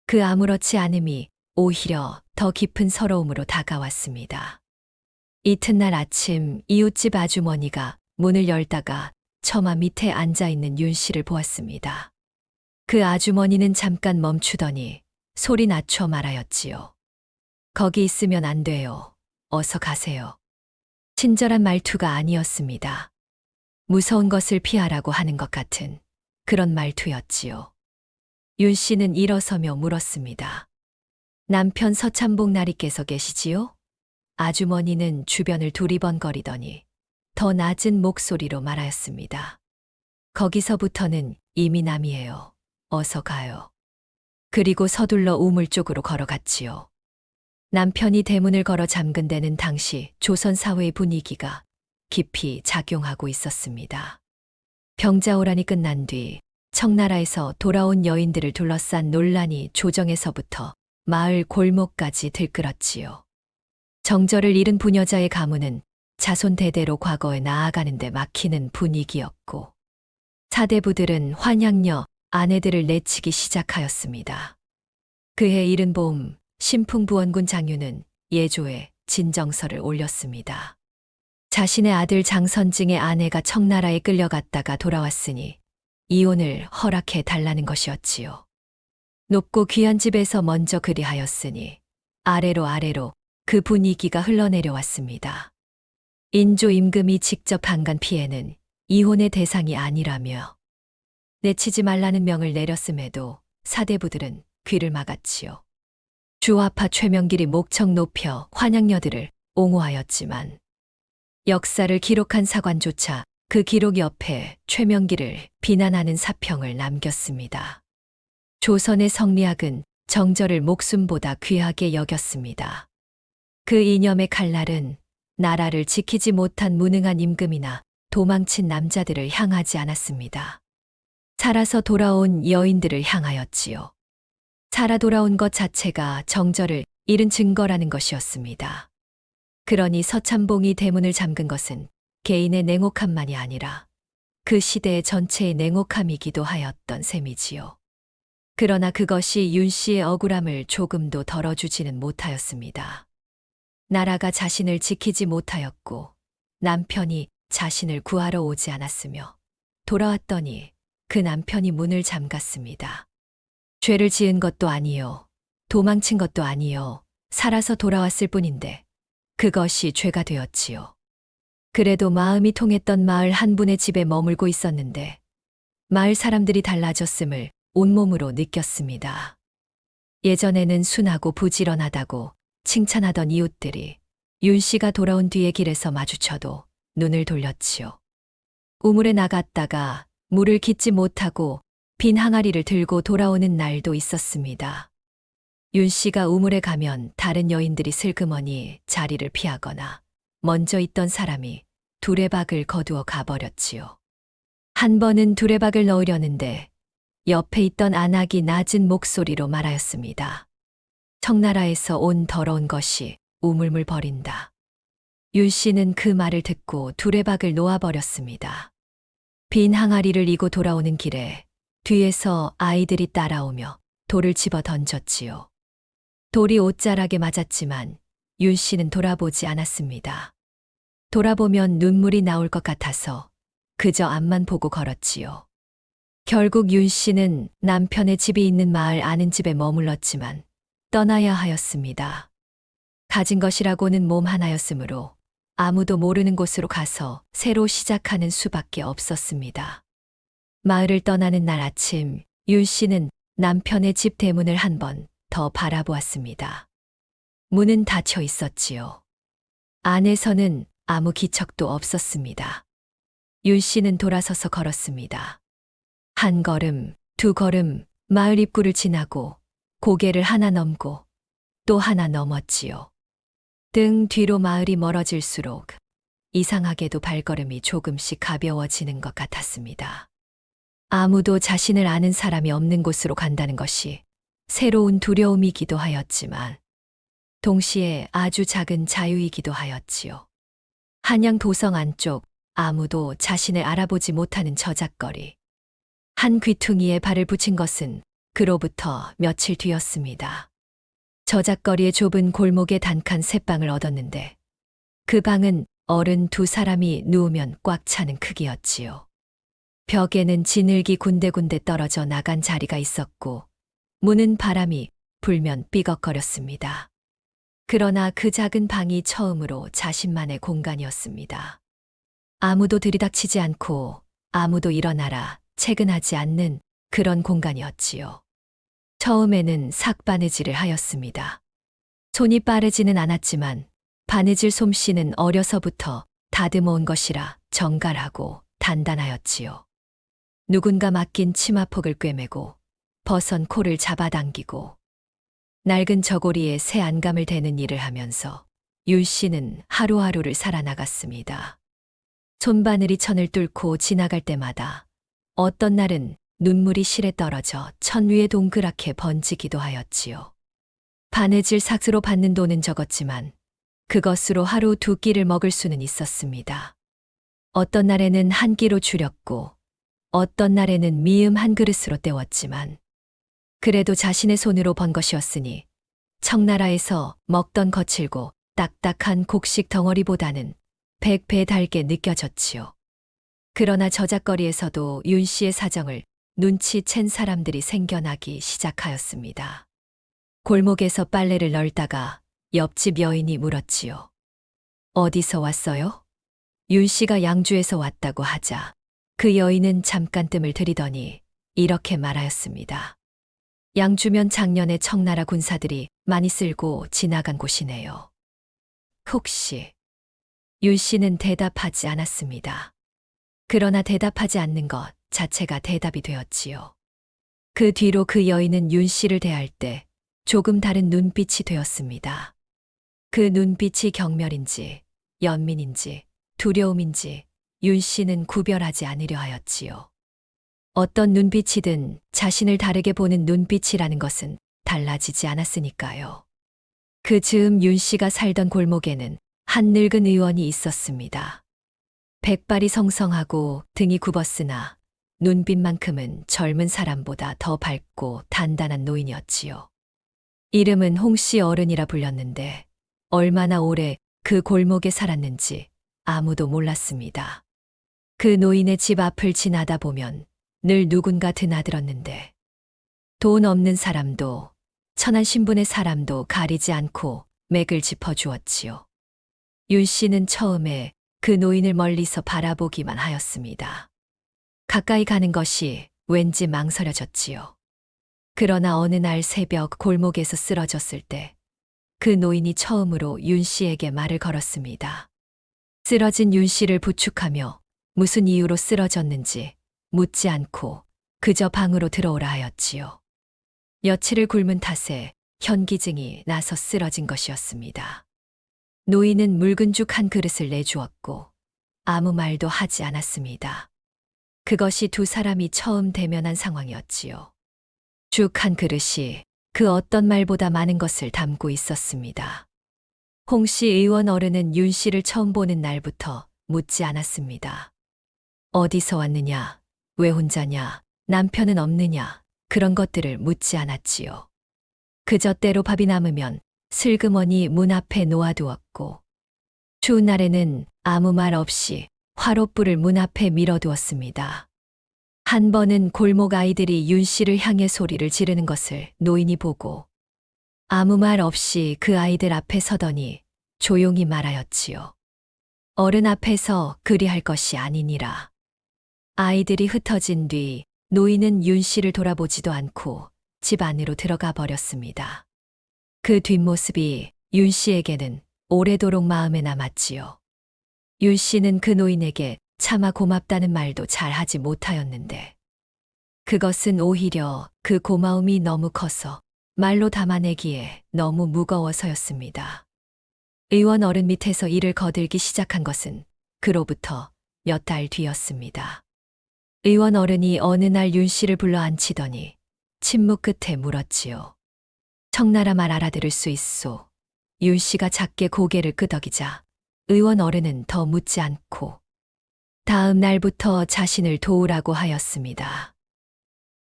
그 아무렇지 않음이 오히려 더 깊은 서러움으로 다가왔습니다. 이튿날 아침 이웃집 아주머니가 문을 열다가 처마 밑에 앉아있는 윤 씨를 보았습니다. 그 아주머니는 잠깐 멈추더니 소리 낮춰 말하였지요. 거기 있으면 안 돼요. 어서 가세요. 친절한 말투가 아니었습니다. 무서운 것을 피하라고 하는 것 같은 그런 말투였지요. 윤 씨는 일어서며 물었습니다. 남편 서참복 나리께서 계시지요? 아주머니는 주변을 두리번거리더니 더 낮은 목소리로 말하였습니다. 거기서부터는 이미 남이에요. 어서 가요. 그리고 서둘러 우물 쪽으로 걸어갔지요. 남편이 대문을 걸어 잠근 데는 당시 조선 사회의 분위기가 깊이 작용하고 있었습니다. 병자호란이 끝난 뒤 청나라에서 돌아온 여인들을 둘러싼 논란이 조정에서부터 마을 골목까지 들끓었지요. 정절을 잃은 부녀자의 가문은 자손 대대로 과거에 나아가는 데 막히는 분위기였고 사대부들은 환양녀 아내들을 내치기 시작하였습니다. 그해 이른 봄 신풍부원군 장유는 예조에 진정서를 올렸습니다. 자신의 아들 장선증의 아내가 청나라에 끌려갔다가 돌아왔으니 이혼을 허락해 달라는 것이었지요. 높고 귀한 집에서 먼저 그리하였으니 아래로 그 분위기가 흘러내려왔습니다. 인조 임금이 직접 방간 피해는 이혼의 대상이 아니라며 내치지 말라는 명을 내렸음에도 사대부들은 귀를 막았지요. 주화파 최명길이 목청 높여 환양녀들을 옹호하였지만 역사를 기록한 사관조차 그 기록 옆에 최명길을 비난하는 사평을 남겼습니다. 조선의 성리학은 정절을 목숨보다 귀하게 여겼습니다. 그 이념의 칼날은 나라를 지키지 못한 무능한 임금이나 도망친 남자들을 향하지 않았습니다. 살아서 돌아온 여인들을 향하였지요. 살아 돌아온 것 자체가 정절을 잃은 증거라는 것이었습니다. 그러니 서참봉이 대문을 잠근 것은 개인의 냉혹함만이 아니라 그 시대의 전체의 냉혹함이기도 하였던 셈이지요. 그러나 그것이 윤 씨의 억울함을 조금도 덜어주지는 못하였습니다. 나라가 자신을 지키지 못하였고 남편이 자신을 구하러 오지 않았으며 돌아왔더니 그 남편이 문을 잠갔습니다. 죄를 지은 것도 아니요, 도망친 것도 아니요, 살아서 돌아왔을 뿐인데 그것이 죄가 되었지요. 그래도 마음이 통했던 마을 한 분의 집에 머물고 있었는데 마을 사람들이 달라졌음을 온몸으로 느꼈습니다. 예전에는 순하고 부지런하다고 칭찬하던 이웃들이 윤 씨가 돌아온 뒤에 길에서 마주쳐도 눈을 돌렸지요. 우물에 나갔다가 물을 깃지 못하고 빈 항아리를 들고 돌아오는 날도 있었습니다. 윤 씨가 우물에 가면 다른 여인들이 슬그머니 자리를 피하거나 먼저 있던 사람이 두레박을 거두어 가버렸지요. 한 번은 두레박을 넣으려는데 옆에 있던 안악이 낮은 목소리로 말하였습니다. 청나라에서 온 더러운 것이 우물물 버린다. 윤 씨는 그 말을 듣고 두레박을 놓아버렸습니다. 빈 항아리를 이고 돌아오는 길에 뒤에서 아이들이 따라오며 돌을 집어 던졌지요. 돌이 옷자락에 맞았지만 윤 씨는 돌아보지 않았습니다. 돌아보면 눈물이 나올 것 같아서 그저 앞만 보고 걸었지요. 결국 윤 씨는 남편의 집이 있는 마을 아는 집에 머물렀지만 떠나야 하였습니다. 가진 것이라고는 몸 하나였으므로 아무도 모르는 곳으로 가서 새로 시작하는 수밖에 없었습니다. 마을을 떠나는 날 아침, 윤 씨는 남편의 집 대문을 한 번 더 바라보았습니다. 문은 닫혀 있었지요. 안에서는 아무 기척도 없었습니다. 윤 씨는 돌아서서 걸었습니다. 한 걸음, 두 걸음, 마을 입구를 지나고 고개를 하나 넘고 또 하나 넘었지요. 등 뒤로 마을이 멀어질수록 이상하게도 발걸음이 조금씩 가벼워지는 것 같았습니다. 아무도 자신을 아는 사람이 없는 곳으로 간다는 것이 새로운 두려움이기도 하였지만 동시에 아주 작은 자유이기도 하였지요. 한양 도성 안쪽 아무도 자신을 알아보지 못하는 저작거리. 한 귀퉁이에 발을 붙인 것은 그로부터 며칠 뒤였습니다. 저작거리의 좁은 골목에 단칸 새 방을 얻었는데 그 방은 어른 두 사람이 누우면 꽉 차는 크기였지요. 벽에는 진흙이 군데군데 떨어져 나간 자리가 있었고 문은 바람이 불면 삐걱거렸습니다. 그러나 그 작은 방이 처음으로 자신만의 공간이었습니다. 아무도 들이닥치지 않고 아무도 일어나라 채근하지 않는 그런 공간이었지요. 처음에는 삭바느질을 하였습니다. 손이 빠르지는 않았지만 바느질 솜씨는 어려서부터 다듬어온 것이라 정갈하고 단단하였지요. 누군가 맡긴 치마폭을 꿰매고 벗은 코를 잡아당기고 낡은 저고리에 새 안감을 대는 일을 하면서 윤 씨는 하루하루를 살아나갔습니다. 손바늘이 천을 뚫고 지나갈 때마다 어떤 날은 눈물이 실에 떨어져 천 위에 동그랗게 번지기도 하였지요. 바느질 삭스로 받는 돈은 적었지만 그것으로 하루 두 끼를 먹을 수는 있었습니다. 어떤 날에는 한 끼로 줄였고 어떤 날에는 미음 한 그릇으로 때웠지만 그래도 자신의 손으로 번 것이었으니 청나라에서 먹던 거칠고 딱딱한 곡식 덩어리보다는 100배 달게 느껴졌지요. 그러나 저작거리에서도 윤 씨의 사정을 눈치챈 사람들이 생겨나기 시작하였습니다. 골목에서 빨래를 널다가 옆집 여인이 물었지요. 어디서 왔어요? 윤 씨가 양주에서 왔다고 하자 그 여인은 잠깐 뜸을 들이더니 이렇게 말하였습니다. 양주면 작년에 청나라 군사들이 많이 쓸고 지나간 곳이네요. 혹시 윤 씨는 대답하지 않았습니다. 그러나 대답하지 않는 것 자체가 대답이 되었지요. 그 뒤로 그 여인은 윤 씨를 대할 때 조금 다른 눈빛이 되었습니다. 그 눈빛이 경멸인지 연민인지 두려움인지 윤 씨는 구별하지 않으려 하였지요. 어떤 눈빛이든 자신을 다르게 보는 눈빛이라는 것은 달라지지 않았으니까요. 그 즈음 윤 씨가 살던 골목에는 한 늙은 의원이 있었습니다. 백발이 성성하고 등이 굽었으나 눈빛만큼은 젊은 사람보다 더 밝고 단단한 노인이었지요. 이름은 홍씨 어른이라 불렸는데 얼마나 오래 그 골목에 살았는지 아무도 몰랐습니다. 그 노인의 집 앞을 지나다 보면 늘 누군가 드나들었는데 돈 없는 사람도 천한 신분의 사람도 가리지 않고 맥을 짚어주었지요. 윤 씨는 처음에 그 노인을 멀리서 바라보기만 하였습니다. 가까이 가는 것이 왠지 망설여졌지요. 그러나 어느 날 새벽 골목에서 쓰러졌을 때 그 노인이 처음으로 윤 씨에게 말을 걸었습니다. 쓰러진 윤 씨를 부축하며 무슨 이유로 쓰러졌는지 묻지 않고 그저 방으로 들어오라 하였지요. 며칠을 굶은 탓에 현기증이 나서 쓰러진 것이었습니다. 노인은 묽은 죽 한 그릇을 내주었고 아무 말도 하지 않았습니다. 그것이 두 사람이 처음 대면한 상황이었지요. 죽 한 그릇이 그 어떤 말보다 많은 것을 담고 있었습니다. 홍 씨 의원 어른은 윤 씨를 처음 보는 날부터 묻지 않았습니다. 어디서 왔느냐, 왜 혼자냐, 남편은 없느냐, 그런 것들을 묻지 않았지요. 그저 때로 밥이 남으면 슬그머니 문 앞에 놓아두었고, 추운 날에는 아무 말 없이 화롯불을 문 앞에 밀어두었습니다. 한 번은 골목 아이들이 윤 씨를 향해 소리를 지르는 것을 노인이 보고 아무 말 없이 그 아이들 앞에 서더니 조용히 말하였지요. 어른 앞에서 그리할 것이 아니니라. 아이들이 흩어진 뒤 노인은 윤 씨를 돌아보지도 않고 집 안으로 들어가 버렸습니다. 그 뒷모습이 윤 씨에게는 오래도록 마음에 남았지요. 윤 씨는 그 노인에게 차마 고맙다는 말도 잘 하지 못하였는데 그것은 오히려 그 고마움이 너무 커서 말로 담아내기에 너무 무거워서였습니다. 의원 어른 밑에서 일을 거들기 시작한 것은 그로부터 몇 달 뒤였습니다. 의원 어른이 어느 날 윤 씨를 불러 앉히더니 침묵 끝에 물었지요. 청나라 말 알아들을 수 있소. 윤 씨가 작게 고개를 끄덕이자 의원 어른은 더 묻지 않고 다음 날부터 자신을 도우라고 하였습니다.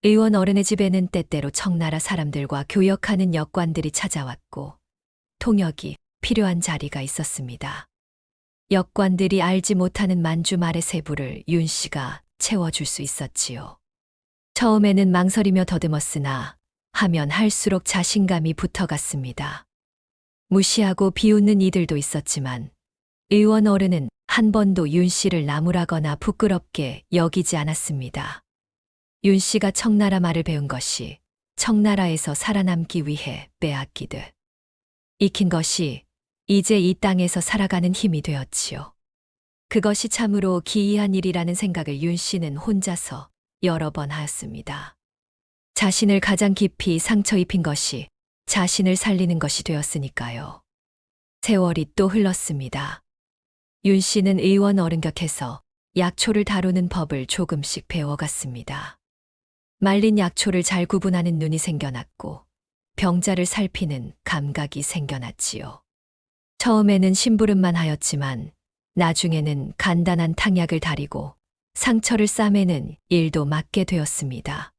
의원 어른의 집에는 때때로 청나라 사람들과 교역하는 역관들이 찾아왔고 통역이 필요한 자리가 있었습니다. 역관들이 알지 못하는 만주 말의 세부를 윤 씨가 채워줄 수 있었지요. 처음에는 망설이며 더듬었으나 하면 할수록 자신감이 붙어갔습니다. 무시하고 비웃는 이들도 있었지만 의원 어른은 한 번도 윤 씨를 나무라거나 부끄럽게 여기지 않았습니다. 윤 씨가 청나라 말을 배운 것이 청나라에서 살아남기 위해 빼앗기듯 익힌 것이 이제 이 땅에서 살아가는 힘이 되었지요. 그것이 참으로 기이한 일이라는 생각을 윤 씨는 혼자서 여러 번 하였습니다. 자신을 가장 깊이 상처 입힌 것이 자신을 살리는 것이 되었으니까요. 세월이 또 흘렀습니다. 윤 씨는 의원 어른 곁에서 약초를 다루는 법을 조금씩 배워갔습니다. 말린 약초를 잘 구분하는 눈이 생겨났고 병자를 살피는 감각이 생겨났지요. 처음에는 심부름만 하였지만 나중에는 간단한 탕약을 다리고 상처를 싸매는 일도 맡게 되었습니다.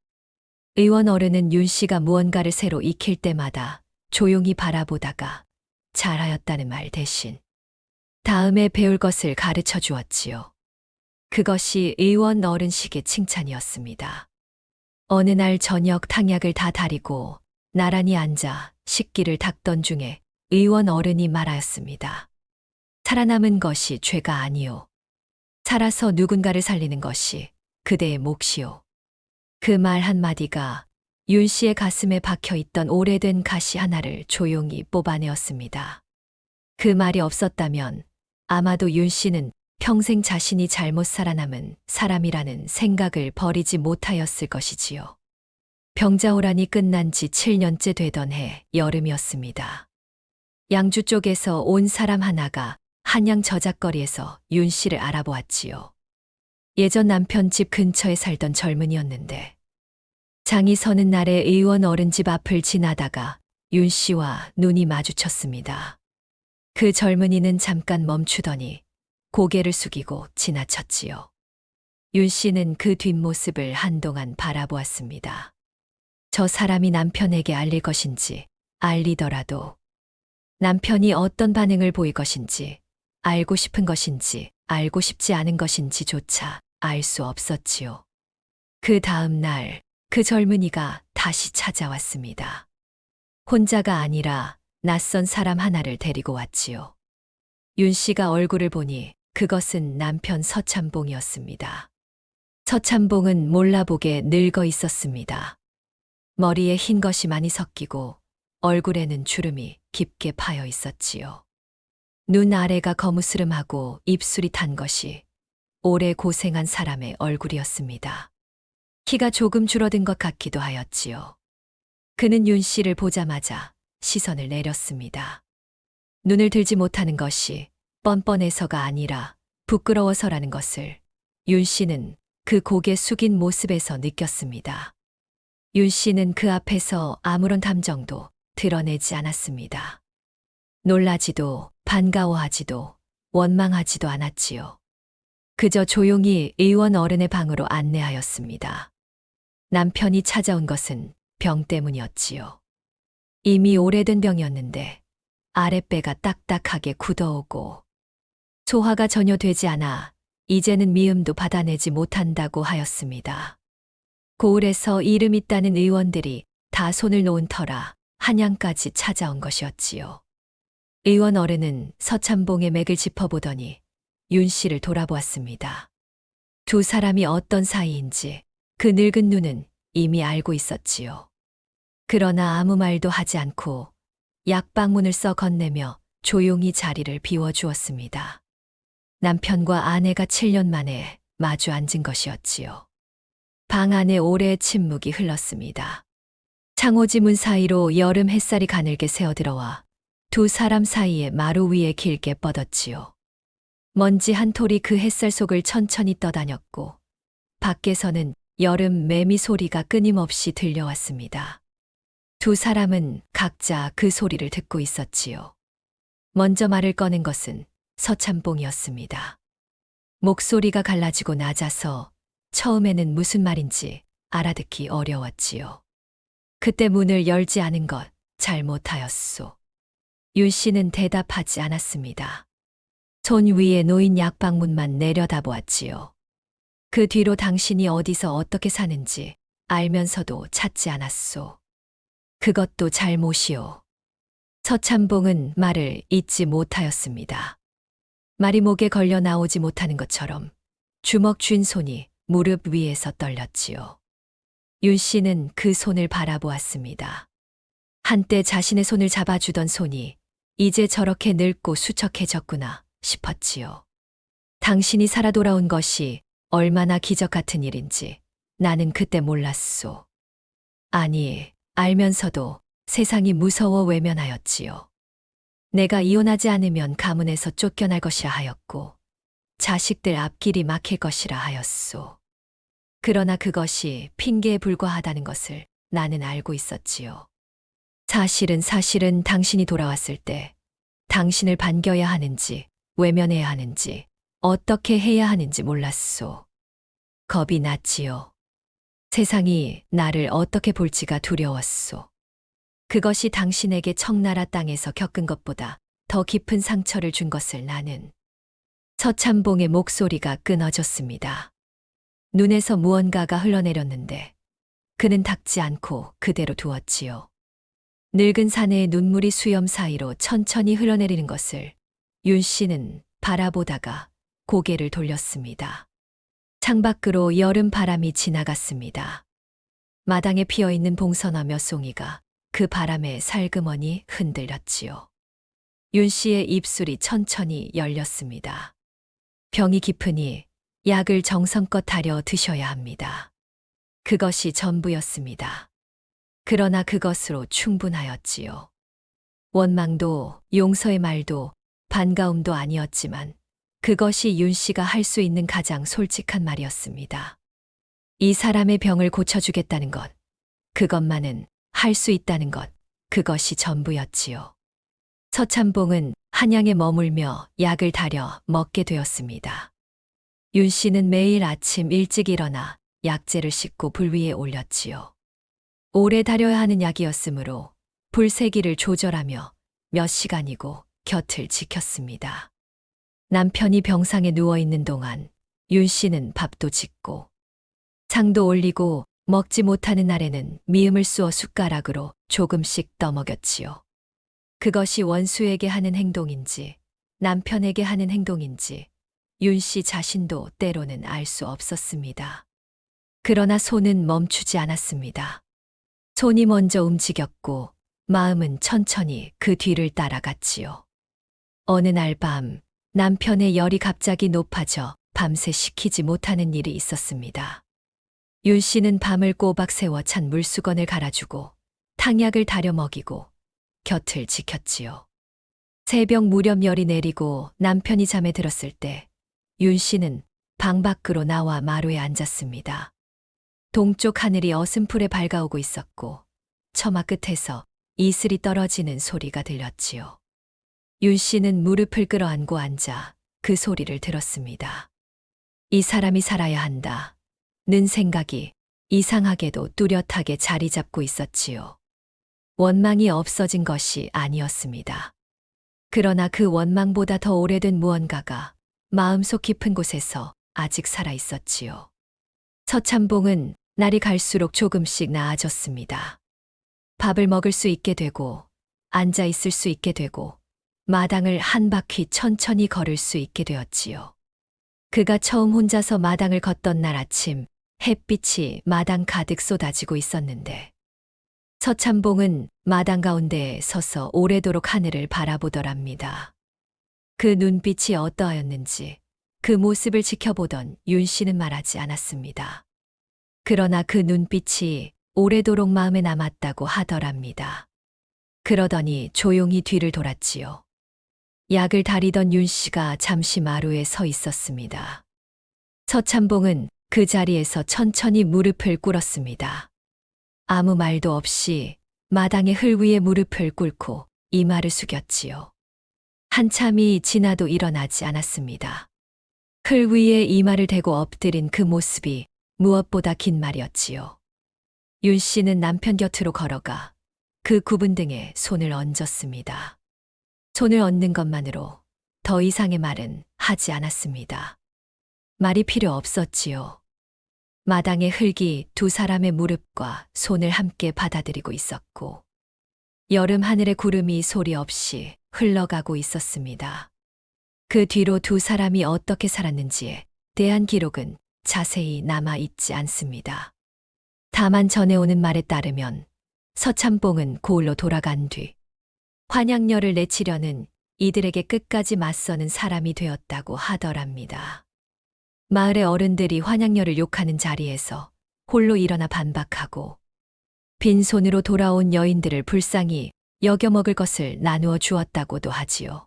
의원 어른은 윤 씨가 무언가를 새로 익힐 때마다 조용히 바라보다가 잘하였다는 말 대신 다음에 배울 것을 가르쳐 주었지요. 그것이 의원 어른식의 칭찬이었습니다. 어느 날 저녁 탕약을 다 다리고 나란히 앉아 식기를 닦던 중에 의원 어른이 말하였습니다. 살아남은 것이 죄가 아니오. 살아서 누군가를 살리는 것이 그대의 몫이오. 그 말 한마디가 윤 씨의 가슴에 박혀 있던 오래된 가시 하나를 조용히 뽑아내었습니다. 그 말이 없었다면 아마도 윤 씨는 평생 자신이 잘못 살아남은 사람이라는 생각을 버리지 못하였을 것이지요. 병자호란이 끝난 지 7년째 되던 해 여름이었습니다. 양주 쪽에서 온 사람 하나가 한양 저작거리에서 윤 씨를 알아보았지요. 예전 남편 집 근처에 살던 젊은이였는데 장이 서는 날에 의원 어른 집 앞을 지나다가 윤 씨와 눈이 마주쳤습니다. 그 젊은이는 잠깐 멈추더니 고개를 숙이고 지나쳤지요. 윤 씨는 그 뒷모습을 한동안 바라보았습니다. 저 사람이 남편에게 알릴 것인지 알리더라도 남편이 어떤 반응을 보일 것인지 알고 싶은 것인지 알고 싶지 않은 것인지조차 알 수 없었지요. 그 다음 날 그 젊은이가 다시 찾아왔습니다. 혼자가 아니라 낯선 사람 하나를 데리고 왔지요. 윤 씨가 얼굴을 보니 그것은 남편 서참봉이었습니다. 서참봉은 몰라보게 늙어 있었습니다. 머리에 흰 것이 많이 섞이고 얼굴에는 주름이 깊게 파여 있었지요. 눈 아래가 거무스름하고 입술이 탄 것이 오래 고생한 사람의 얼굴이었습니다. 키가 조금 줄어든 것 같기도 하였지요. 그는 윤 씨를 보자마자 시선을 내렸습니다. 눈을 들지 못하는 것이 뻔뻔해서가 아니라 부끄러워서라는 것을 윤 씨는 그 고개 숙인 모습에서 느꼈습니다. 윤 씨는 그 앞에서 아무런 감정도 드러내지 않았습니다. 놀라지도 반가워하지도 원망하지도 않았지요. 그저 조용히 의원 어른의 방으로 안내하였습니다. 남편이 찾아온 것은 병 때문이었지요. 이미 오래된 병이었는데 아랫배가 딱딱하게 굳어오고 소화가 전혀 되지 않아 이제는 미음도 받아내지 못한다고 하였습니다. 고을에서 이름 있다는 의원들이 다 손을 놓은 터라 한양까지 찾아온 것이었지요. 의원 어른은 서참봉의 맥을 짚어보더니 윤 씨를 돌아보았습니다. 두 사람이 어떤 사이인지 그 늙은 눈은 이미 알고 있었지요. 그러나 아무 말도 하지 않고 약방문을 써 건네며 조용히 자리를 비워주었습니다. 남편과 아내가 7년 만에 마주 앉은 것이었지요. 방 안에 오래의 침묵이 흘렀습니다. 창호지 문 사이로 여름 햇살이 가늘게 새어들어와 두 사람 사이에 마루 위에 길게 뻗었지요. 먼지 한 톨이 그 햇살 속을 천천히 떠다녔고 밖에서는 여름 매미 소리가 끊임없이 들려왔습니다. 두 사람은 각자 그 소리를 듣고 있었지요. 먼저 말을 꺼낸 것은 서참봉이었습니다. 목소리가 갈라지고 낮아서 처음에는 무슨 말인지 알아듣기 어려웠지요. 그때 문을 열지 않은 것 잘못하였소. 윤 씨는 대답하지 않았습니다. 손 위에 놓인 약방문만 내려다보았지요. 그 뒤로 당신이 어디서 어떻게 사는지 알면서도 찾지 않았소. 그것도 잘못이오. 서참봉은 말을 잇지 못하였습니다. 말이 목에 걸려 나오지 못하는 것처럼 주먹 쥔 손이 무릎 위에서 떨렸지요. 윤 씨는 그 손을 바라보았습니다. 한때 자신의 손을 잡아주던 손이 이제 저렇게 늙고 수척해졌구나 싶었지요. 당신이 살아 돌아온 것이 얼마나 기적 같은 일인지 나는 그때 몰랐소. 아니, 알면서도 세상이 무서워 외면하였지요. 내가 이혼하지 않으면 가문에서 쫓겨날 것이라 하였고 자식들 앞길이 막힐 것이라 하였소. 그러나 그것이 핑계에 불과하다는 것을 나는 알고 있었지요. 사실은 당신이 돌아왔을 때 당신을 반겨야 하는지 외면해야 하는지 어떻게 해야 하는지 몰랐소. 겁이 났지요. 세상이 나를 어떻게 볼지가 두려웠소. 그것이 당신에게 청나라 땅에서 겪은 것보다 더 깊은 상처를 준 것을 나는. 서참봉의 목소리가 끊어졌습니다. 눈에서 무언가가 흘러내렸는데 그는 닦지 않고 그대로 두었지요. 늙은 사내의 눈물이 수염 사이로 천천히 흘러내리는 것을 윤 씨는 바라보다가 고개를 돌렸습니다. 창밖으로 여름 바람이 지나갔습니다. 마당에 피어있는 봉선화 몇 송이가 그 바람에 살그머니 흔들렸지요. 윤 씨의 입술이 천천히 열렸습니다. 병이 깊으니 약을 정성껏 다려 드셔야 합니다. 그것이 전부였습니다. 그러나 그것으로 충분하였지요. 원망도 용서의 말도 반가움도 아니었지만 그것이 윤 씨가 할 수 있는 가장 솔직한 말이었습니다. 이 사람의 병을 고쳐주겠다는 것, 그것만은 할 수 있다는 것, 그것이 전부였지요. 서참봉은 한양에 머물며 약을 다려 먹게 되었습니다. 윤 씨는 매일 아침 일찍 일어나 약재를 씻고 불 위에 올렸지요. 오래 다려야 하는 약이었으므로 불세기를 조절하며 몇 시간이고 곁을 지켰습니다. 남편이 병상에 누워있는 동안 윤 씨는 밥도 짓고 상도 올리고 먹지 못하는 날에는 미음을 쑤어 숟가락으로 조금씩 떠먹였지요. 그것이 원수에게 하는 행동인지 남편에게 하는 행동인지 윤 씨 자신도 때로는 알 수 없었습니다. 그러나 손은 멈추지 않았습니다. 손이 먼저 움직였고 마음은 천천히 그 뒤를 따라갔지요. 어느 날 밤 남편의 열이 갑자기 높아져 밤새 식히지 못하는 일이 있었습니다. 윤 씨는 밤을 꼬박 새워 찬 물수건을 갈아주고 탕약을 다려 먹이고 곁을 지켰지요. 새벽 무렵 열이 내리고 남편이 잠에 들었을 때 윤 씨는 방 밖으로 나와 마루에 앉았습니다. 동쪽 하늘이 어슴풀에 밝아오고 있었고 처마 끝에서 이슬이 떨어지는 소리가 들렸지요. 윤 씨는 무릎을 끌어안고 앉아 그 소리를 들었습니다. 이 사람이 살아야 한다. 는 생각이 이상하게도 뚜렷하게 자리 잡고 있었지요. 원망이 없어진 것이 아니었습니다. 그러나 그 원망보다 더 오래된 무언가가 마음속 깊은 곳에서 아직 살아 있었지요. 서참봉은 날이 갈수록 조금씩 나아졌습니다. 밥을 먹을 수 있게 되고, 앉아 있을 수 있게 되고, 마당을 한 바퀴 천천히 걸을 수 있게 되었지요. 그가 처음 혼자서 마당을 걷던 날 아침, 햇빛이 마당 가득 쏟아지고 있었는데, 서참봉은 마당 가운데에 서서 오래도록 하늘을 바라보더랍니다. 그 눈빛이 어떠하였는지 그 모습을 지켜보던 윤 씨는 말하지 않았습니다. 그러나 그 눈빛이 오래도록 마음에 남았다고 하더랍니다. 그러더니 조용히 뒤를 돌았지요. 약을 다리던 윤 씨가 잠시 마루에 서 있었습니다. 서참봉은 그 자리에서 천천히 무릎을 꿇었습니다. 아무 말도 없이 마당의 흘 위에 무릎을 꿇고 이마를 숙였지요. 한참이 지나도 일어나지 않았습니다. 흘 위에 이마를 대고 엎드린 그 모습이 무엇보다 긴 말이었지요. 윤 씨는 남편 곁으로 걸어가 그 굽은 등에 손을 얹었습니다. 손을 얹는 것만으로 더 이상의 말은 하지 않았습니다. 말이 필요 없었지요. 마당의 흙이 두 사람의 무릎과 손을 함께 받아들이고 있었고, 여름 하늘의 구름이 소리 없이 흘러가고 있었습니다. 그 뒤로 두 사람이 어떻게 살았는지에 대한 기록은 자세히 남아 있지 않습니다. 다만 전해오는 말에 따르면 서참봉은 고을로 돌아간 뒤 환양녀를 내치려는 이들에게 끝까지 맞서는 사람이 되었다고 하더랍니다. 마을의 어른들이 환양녀를 욕하는 자리에서 홀로 일어나 반박하고 빈손으로 돌아온 여인들을 불쌍히 여겨 먹을 것을 나누어 주었다고도 하지요.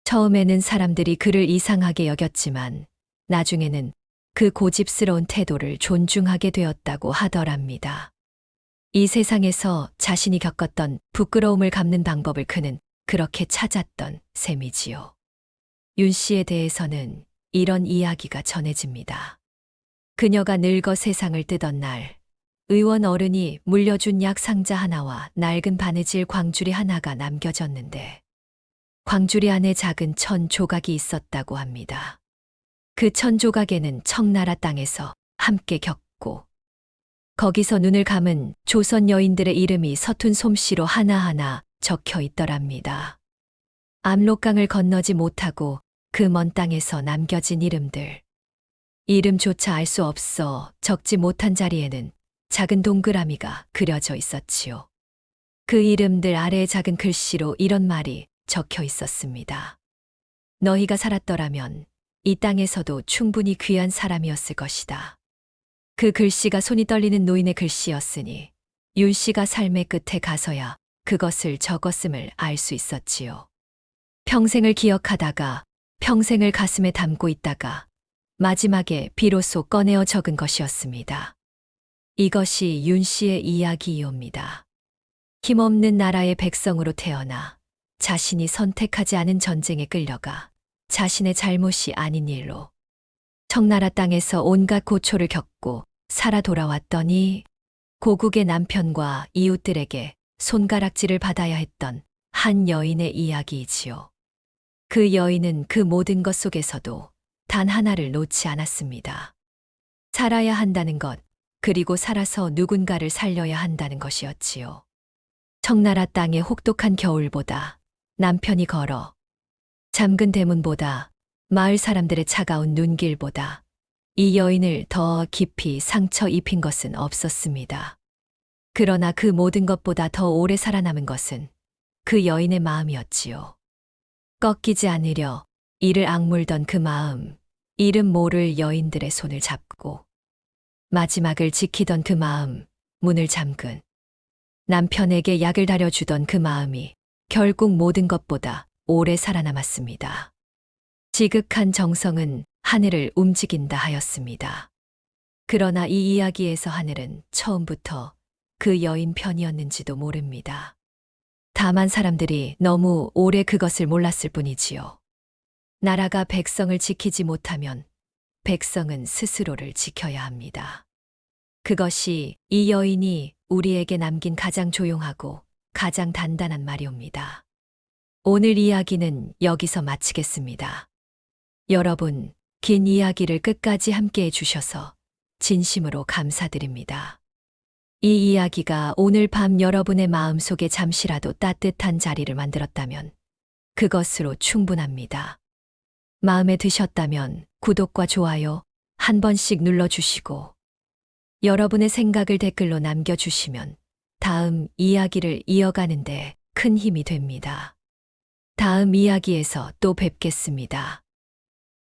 처음에는 사람들이 그를 이상하게 여겼지만 나중에는 그 고집스러운 태도를 존중하게 되었다고 하더랍니다. 이 세상에서 자신이 겪었던 부끄러움을 갚는 방법을 그는 그렇게 찾았던 셈이지요. 윤 씨에 대해서는 이런 이야기가 전해집니다. 그녀가 늙어 세상을 뜨던 날, 의원 어른이 물려준 약 상자 하나와 낡은 바느질 광주리 하나가 남겨졌는데, 광주리 안에 작은 천 조각이 있었다고 합니다. 그 천 조각에는 청나라 땅에서 함께 겪고, 거기서 눈을 감은 조선 여인들의 이름이 서툰 솜씨로 하나하나 적혀 있더랍니다. 압록강을 건너지 못하고 그 먼 땅에서 남겨진 이름들. 이름조차 알 수 없어 적지 못한 자리에는 작은 동그라미가 그려져 있었지요. 그 이름들 아래에 작은 글씨로 이런 말이 적혀 있었습니다. 너희가 살았더라면 이 땅에서도 충분히 귀한 사람이었을 것이다. 그 글씨가 손이 떨리는 노인의 글씨였으니 윤 씨가 삶의 끝에 가서야 그것을 적었음을 알 수 있었지요. 평생을 기억하다가 평생을 가슴에 담고 있다가 마지막에 비로소 꺼내어 적은 것이었습니다. 이것이 윤 씨의 이야기이옵니다. 힘없는 나라의 백성으로 태어나 자신이 선택하지 않은 전쟁에 끌려가 자신의 잘못이 아닌 일로 청나라 땅에서 온갖 고초를 겪고 살아 돌아왔더니 고국의 남편과 이웃들에게 손가락질을 받아야 했던 한 여인의 이야기이지요. 그 여인은 그 모든 것 속에서도 단 하나를 놓지 않았습니다. 살아야 한다는 것, 그리고 살아서 누군가를 살려야 한다는 것이었지요. 청나라 땅의 혹독한 겨울보다 남편이 걸어 잠근 대문보다 마을 사람들의 차가운 눈길보다 이 여인을 더 깊이 상처 입힌 것은 없었습니다. 그러나 그 모든 것보다 더 오래 살아남은 것은 그 여인의 마음이었지요. 꺾이지 않으려 이를 악물던 그 마음, 이름 모를 여인들의 손을 잡고 마지막을 지키던 그 마음, 문을 잠근 남편에게 약을 다려주던 그 마음이 결국 모든 것보다 오래 살아남았습니다. 지극한 정성은 하늘을 움직인다 하였습니다. 그러나 이 이야기에서 하늘은 처음부터 그 여인 편이었는지도 모릅니다. 다만 사람들이 너무 오래 그것을 몰랐을 뿐이지요. 나라가 백성을 지키지 못하면 백성은 스스로를 지켜야 합니다. 그것이 이 여인이 우리에게 남긴 가장 조용하고 가장 단단한 말이옵니다. 오늘 이야기는 여기서 마치겠습니다. 여러분, 긴 이야기를 끝까지 함께 해주셔서 진심으로 감사드립니다. 이 이야기가 오늘 밤 여러분의 마음속에 잠시라도 따뜻한 자리를 만들었다면 그것으로 충분합니다. 마음에 드셨다면 구독과 좋아요 한 번씩 눌러주시고 여러분의 생각을 댓글로 남겨주시면 다음 이야기를 이어가는데 큰 힘이 됩니다. 다음 이야기에서 또 뵙겠습니다.